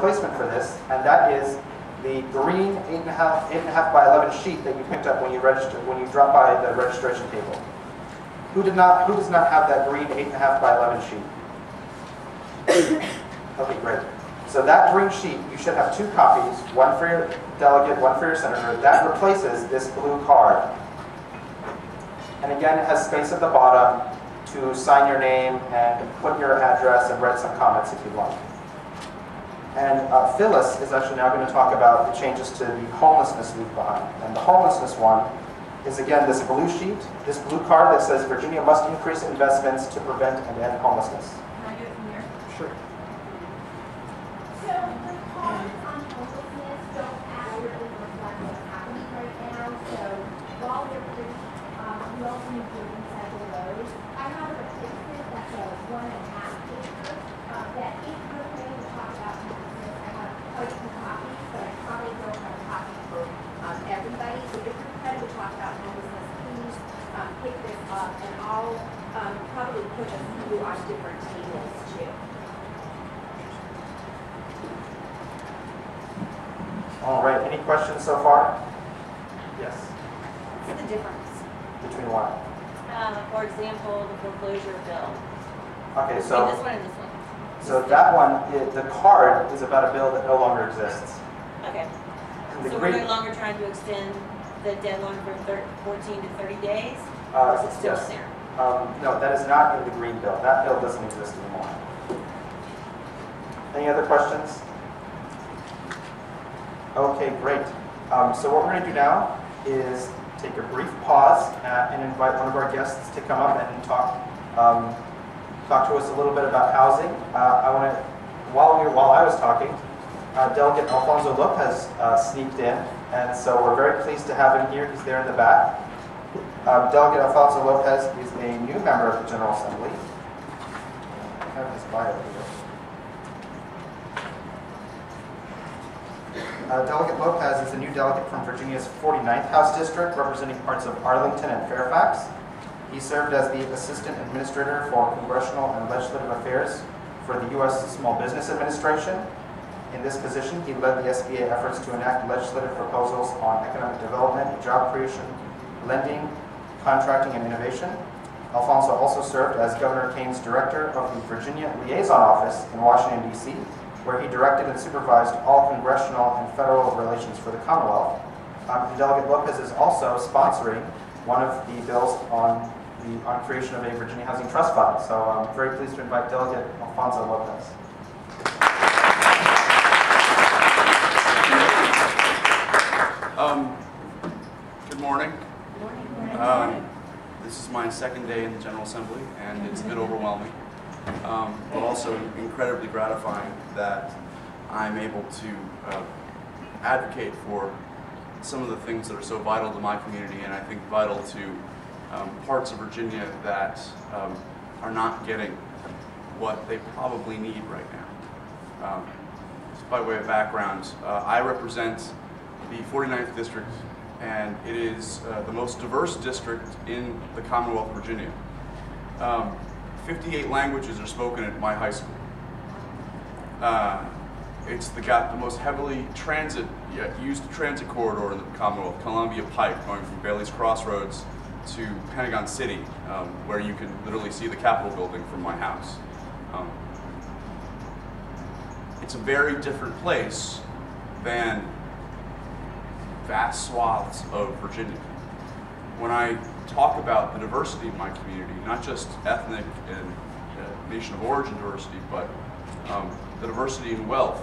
replacement for this, and that is the green 8.5 by 11 sheet that you picked up when you dropped by the registration table. Who does not have that green 8.5 by 11 sheet? Okay, great. So that green sheet, you should have 2 copies, one for your delegate, one for your senator. That replaces this blue card. And again, it has space at the bottom to sign your name and put your address and write some comments if you'd like. And Phyllis is actually now going to talk about the changes to the homelessness leave behind. And the homelessness one is again this blue sheet, this blue card that says Virginia must increase investments to prevent and end homelessness. Can I do it from here? Sure. So the calls on homelessness don't accurately reflect what's happening right now. So while they're pretty, we also need to recycle those. I have a statistic that's a 1.5 pager that if you're planning to talk about homelessness, I have quite a few copies, but I probably don't have a copy for everybody. So if you're planning to talk about homelessness, please pick this up, and I'll probably put a few on different tables too. All right, any questions so far? Yes. What's the difference? Between what? For example, the foreclosure bill. Okay, Between so this one and this one. so that one, the card is about a bill that no longer exists. Okay. And the So we're green, no longer trying to extend the deadline from 14 to 30 days? Or is it still yes. in there? No, that is not in the green bill. That bill doesn't exist anymore. Any other questions? Okay, great. So what we're going to do now is take a brief pause and invite one of our guests to come up and talk to us a little bit about housing. I want to, while I was talking, Delegate Alfonso Lopez sneaked in, and so we're very pleased to have him here. He's there in the back. Delegate Alfonso Lopez is a new member of the General Assembly. I have his bio here. Delegate Lopez is a new delegate from Virginia's 49th House District, representing parts of Arlington and Fairfax. He served as the Assistant Administrator for Congressional and Legislative Affairs for the U.S. Small Business Administration. In this position, he led the SBA efforts to enact legislative proposals on economic development, job creation, lending, contracting, and innovation. Alfonso also served as Governor Kane's Director of the Virginia Liaison Office in Washington, D.C., where he directed and supervised all congressional and federal relations for the Commonwealth. And Delegate Lopez is also sponsoring one of the bills on creation of a Virginia Housing Trust Fund. So I'm very pleased to invite Delegate Alfonso Lopez. Good morning. Good morning. This is my second day in the General Assembly, and it's a bit overwhelming, but also incredibly gratifying that I'm able to advocate for some of the things that are so vital to my community, and I think vital to parts of Virginia that are not getting what they probably need right now. Just by way of background, I represent the 49th District, and it is the most diverse district in the Commonwealth of Virginia. 58 languages are spoken at my high school. It's got the most heavily used transit corridor in the Commonwealth, Columbia Pike, going from Bailey's Crossroads to Pentagon City, where you can literally see the Capitol building from my house. It's a very different place than vast swaths of Virginia. When I talk about the diversity of my community, not just ethnic and nation of origin diversity, but the diversity in wealth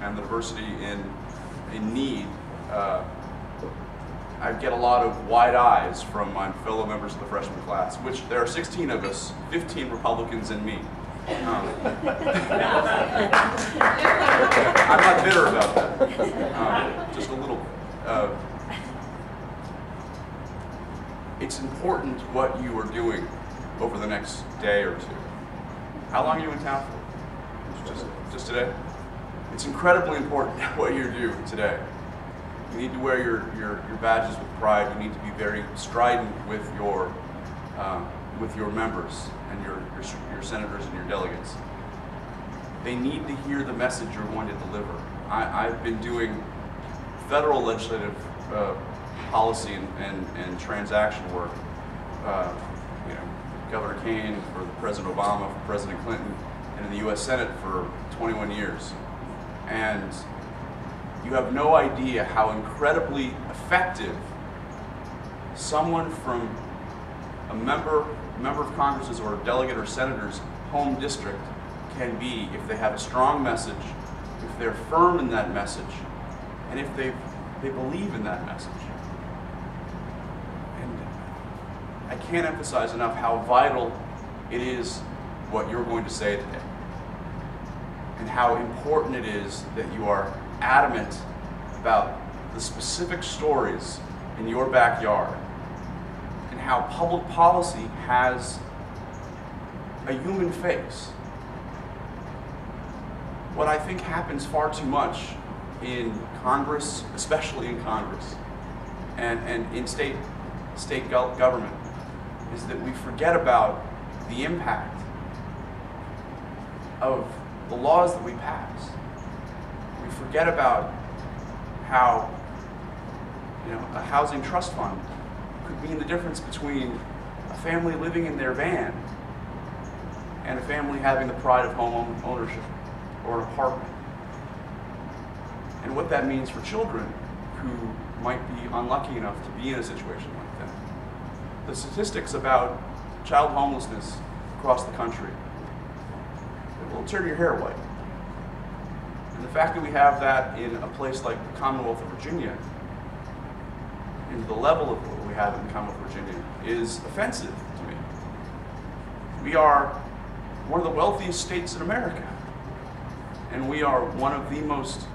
and the diversity in need, I get a lot of wide eyes from my fellow members of the freshman class, which there are 16 of us, 15 Republicans and me. I'm not bitter about that, just a little. It's important what you are doing over the next day or two. How long are you in town for? Just today? It's incredibly important what you do today. You need to wear your badges with pride. You need to be very strident with your members and your senators and your delegates. they need to hear the message you're going to deliver. I've been doing federal legislative policy and transaction work. You know, Governor Kane for President Obama, for President Clinton, and in the U.S. Senate for 21 years. And you have no idea how incredibly effective someone from a member of Congress's or a delegate or senator's home district can be if they have a strong message, if they're firm in that message, and if they believe in that message. And I can't emphasize enough how vital it is what you're going to say today, and how important it is that you are adamant about the specific stories in your backyard, and how public policy has a human face. What I think happens far too much in Congress, especially in Congress, and in state government, is that we forget about the impact of the laws that we pass. We forget about how, you know, a housing trust fund could mean the difference between a family living in their van and a family having the pride of home ownership or an apartment. And what that means for children who might be unlucky enough to be in a situation like that. The statistics about child homelessness across the country, it will turn your hair white. And the fact that we have that in a place like the Commonwealth of Virginia, and the level of what we have in the Commonwealth of Virginia, is offensive to me. We are one of the wealthiest states in America, and we are one of the most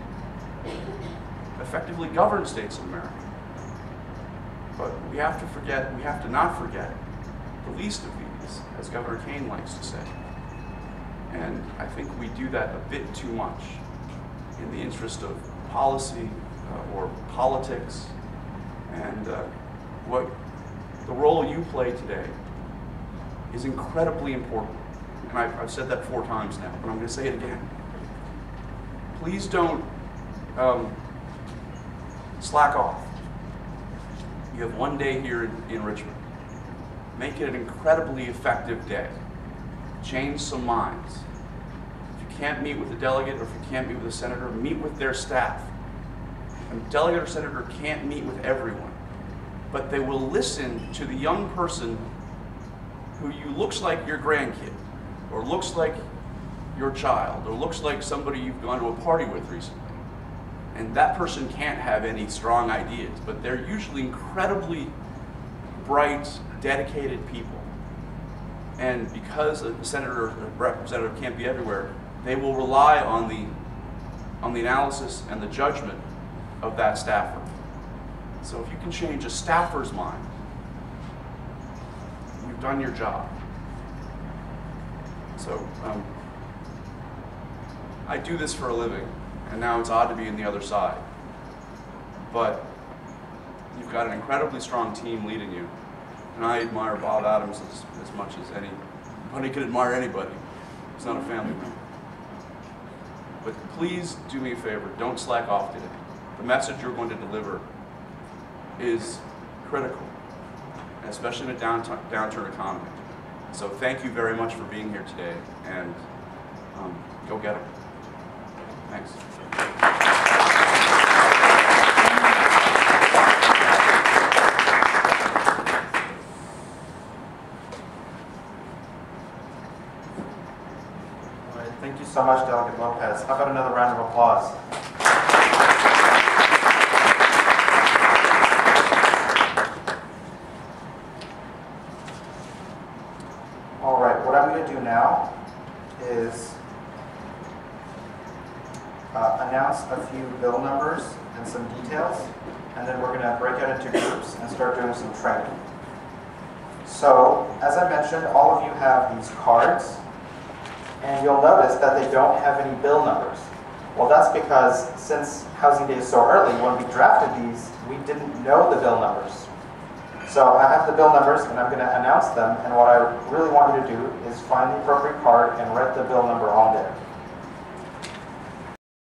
effectively governed states in America. But we have to not forget the least of these, as Governor Kane likes to say. And I think we do that a bit too much in the interest of policy or politics. And what the role you play today is incredibly important. And I've said that 4 times now, but I'm going to say it again. Please don't slack off. You have 1 day here in Richmond. Make it an incredibly effective day. Change some minds. If you can't meet with a delegate, or if you can't meet with a senator, meet with their staff. A delegate or senator can't meet with everyone, but they will listen to the young person who looks like your grandkid, or looks like your child, or looks like somebody you've gone to a party with recently. And that person can't have any strong ideas, but they're usually incredibly bright, dedicated people. And because a senator or a representative can't be everywhere, they will rely on the analysis and the judgment of that staffer. So if you can change a staffer's mind, you've done your job. So I do this for a living, and now it's odd to be on the other side. But you've got an incredibly strong team leading you, and I admire Bob Adams as much as anybody could admire anybody. He's not a family member. But please do me a favor, don't slack off today. The message you're going to deliver is critical, especially in a downturn economy. So thank you very much for being here today, and go get it. Thanks. All right, thank you so much, Delegate Lopez. How about another round of applause? All right, what I'm going to do now is announce a few bill numbers and some details, and then we're going to break out into groups and start doing some training. So, as I mentioned, all of you have these cards, and you'll notice that they don't have any bill numbers. Well, that's because since Housing Day is so early, when we drafted these, we didn't know the bill numbers. So I have the bill numbers, and I'm going to announce them, and what I really want you to do is find the appropriate card and write the bill number on there.